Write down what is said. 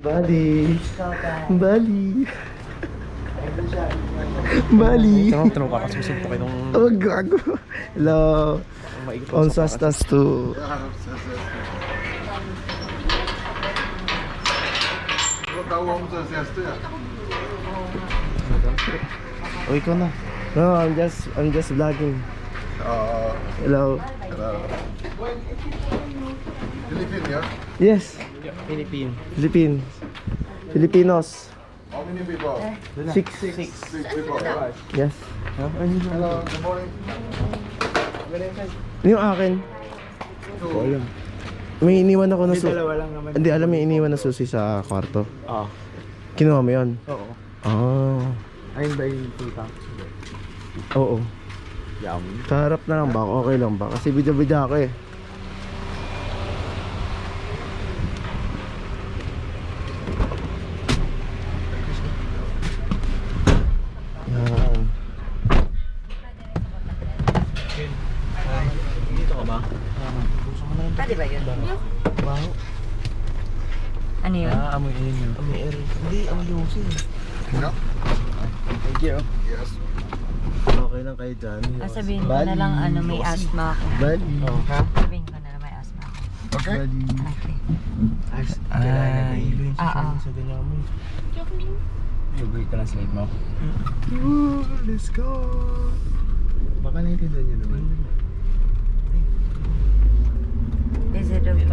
Bali. Bali. Bali. Tanong ka kasi susuntok kayo nung... Oh, gago. Hello. On sastas to. Oh, ikaw na. No, I'm just vlogging. Hello. Philippine, yeah? Yes. Philippine. Filipinos. How many people? 6. 6 people, right? Yes. Hello, good morning. Yung akin. May iniwan ako na susi. Dalawa lang naman. Hindi, alam may iniwan na susi sa kwarto. Oo. Kinuha mo yun? Oo. Oh. Ayun ba yung tuta? Oo. Yum. Sa harap na lang ba? Okay lang ba? Kasi bidya-bidya ako eh. Yan. Dito ka ba? Pwede ba yun? Wow. Ano yun? Amoy yun yun. May air. Hindi, ang yosi. Yeah? Thank you. Yes. Okay lang kayo dyan. Sabihin ko na lang may asthma ako. Bali. Oh, ha? Sabihin ko na lang may asthma ako. Okay? Bali. Okay. Sa ganyan mo. Yung translate mo. Let's go. Baka naiintindihan niya naman. Is it okay?